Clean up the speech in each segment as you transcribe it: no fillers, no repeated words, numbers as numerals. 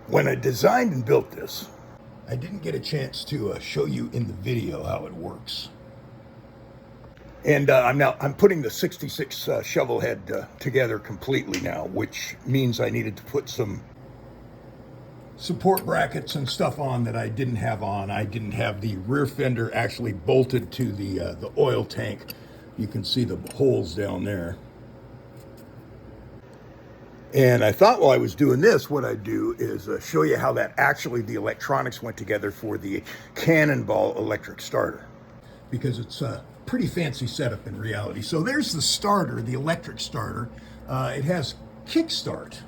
When I designed and built this, I didn't get a chance to show you in the video how it works. And I'm putting the 66 Shovelhead together completely now, which means I needed to put some support brackets and stuff on that I didn't have on. I didn't have the rear fender actually bolted to the oil tank. You can see the holes down there. And I thought while I was doing this, what I'd do is show you how that actually the electronics went together for the Cannonball electric starter, because it's a pretty fancy setup in reality. So there's the starter, the electric starter. It has kickstart,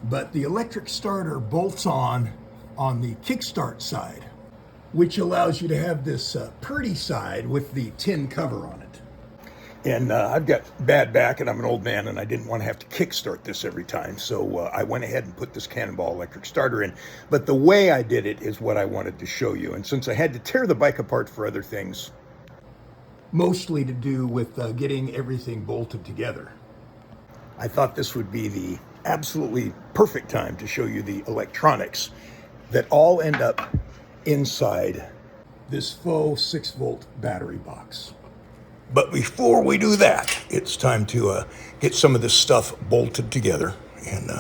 but the electric starter bolts on the kickstart side, which allows you to have this pretty side with the tin cover on it. And I've got bad back and I'm an old man and I didn't want to have to kickstart this every time. So I went ahead and put this Cannonball electric starter in. But the way I did it is what I wanted to show you. And since I had to tear the bike apart for other things, mostly to do with getting everything bolted together, I thought this would be the absolutely perfect time to show you the electronics that all end up inside this faux 6-volt battery box. But before we do that, it's time to get some of this stuff bolted together. And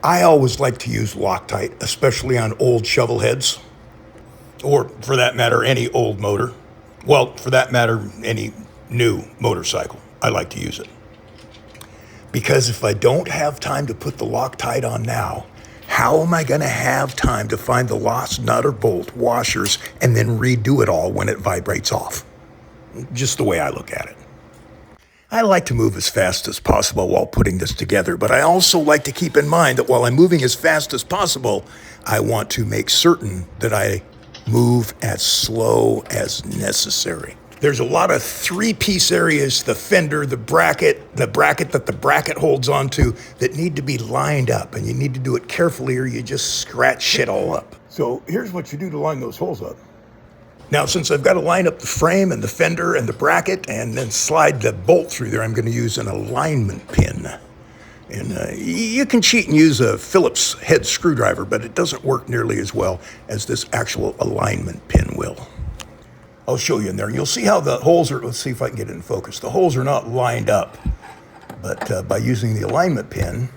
I always like to use Loctite, especially on old Shovelheads, or for that matter, any old motor. Well, for that matter, any new motorcycle. I like to use it. Because if I don't have time to put the Loctite on now, how am I going to have time to find the lost nut or bolt, washers, and then redo it all when it vibrates off? Just the way I look at it. I like to move as fast as possible while putting this together, but I also like to keep in mind that while I'm moving as fast as possible, I want to make certain that I move as slow as necessary. There's a lot of 3-piece areas, the fender, the bracket that the bracket holds onto, that need to be lined up, and you need to do it carefully or you just scratch shit all up. So here's what you do to line those holes up. Now, since I've got to line up the frame and the fender and the bracket and then slide the bolt through there, I'm going to use an alignment pin. And you can cheat and use a Phillips head screwdriver, but it doesn't work nearly as well as this actual alignment pin will. I'll show you in there. You'll see how the holes are. Let's see if I can get it in focus. The holes are not lined up, but by using the alignment pin,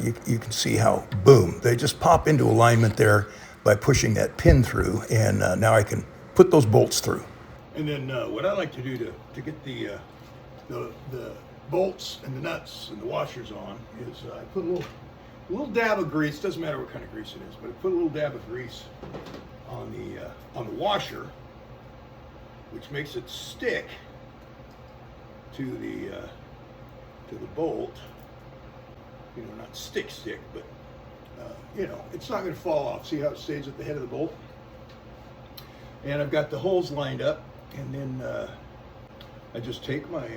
you can see how, boom, they just pop into alignment there by pushing that pin through, and now I can put those bolts through. And then what I like to do to get the bolts and the nuts and the washers on is I put a little dab of grease. Doesn't matter what kind of grease it is, but I put a little dab of grease on the washer, which makes it stick to the bolt. You know, not stick, but you know, it's not going to fall off. See how it stays at the head of the bolt? And I've got the holes lined up, and then I just take my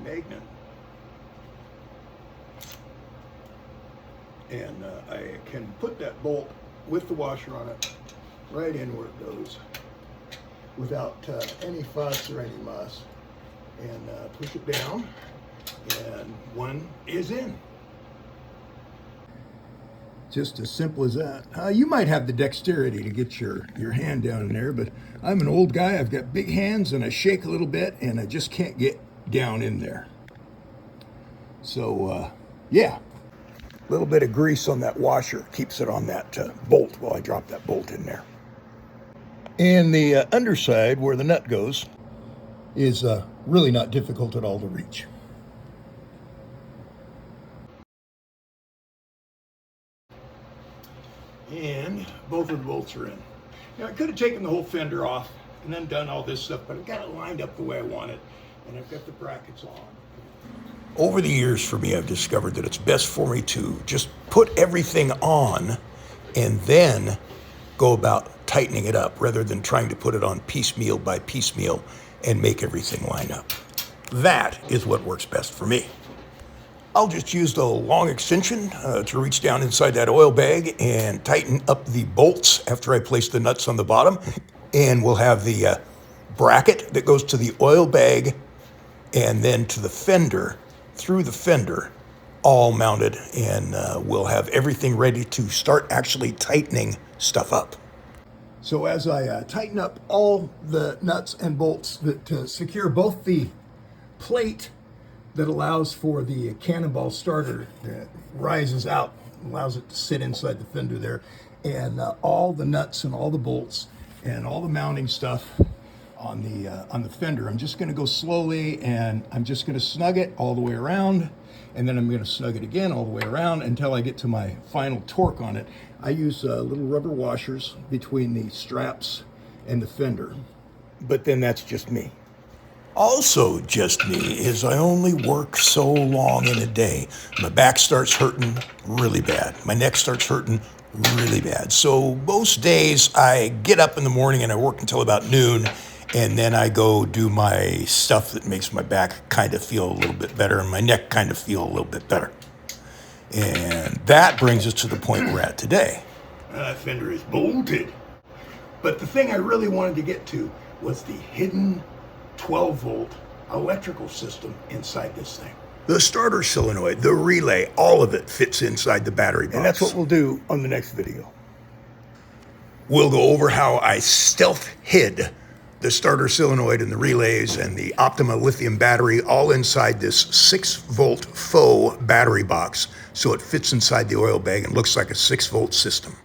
magnet and I can put that bolt with the washer on it right in where it goes without any fuss or any muss, and push it down, and one is in. Just as simple as that. You might have the dexterity to get your hand down in there, but I'm an old guy. I've got big hands and I shake a little bit and I just can't get down in there. So, yeah. A little bit of grease on that washer keeps it on that bolt while I drop that bolt in there. And the underside, where the nut goes, is really not difficult at all to reach. And both of the bolts are in. Now, I could have taken the whole fender off and then done all this stuff, but I've got it lined up the way I want it, and I've got the brackets on. Over the years, for me, I've discovered that it's best for me to just put everything on and then go about tightening it up rather than trying to put it on piecemeal by piecemeal and make everything line up. That is what works best for me. I'll just use the long extension to reach down inside that oil bag and tighten up the bolts after I place the nuts on the bottom. And we'll have the bracket that goes to the oil bag and then to the fender, through the fender, all mounted, and we'll have everything ready to start actually tightening stuff up. So as I tighten up all the nuts and bolts that secure both the plate that allows for the cannonball starter that rises out, allows it to sit inside the fender there, and all the nuts and all the bolts and all the mounting stuff on the fender, I'm just going to go slowly, and I'm just going to snug it all the way around, and then I'm going to snug it again all the way around until I get to my final torque on it. I use little rubber washers between the straps and the fender, but then that's just me. Also just me is I only work so long in a day. My back starts hurting really bad. My neck starts hurting really bad. So most days I get up in the morning and I work until about noon, and then I go do my stuff that makes my back kind of feel a little bit better and my neck kind of feel a little bit better. And that brings us to the point we're at today. That fender is bolted. But the thing I really wanted to get to was the hidden 12-volt electrical system inside this thing. The starter solenoid, the relay, all of it fits inside the battery box. And that's what we'll do on the next video. We'll go over how I stealth hid the starter solenoid and the relays and the Optima lithium battery all inside this 6-volt faux battery box, so it fits inside the oil bag and looks like a 6-volt system.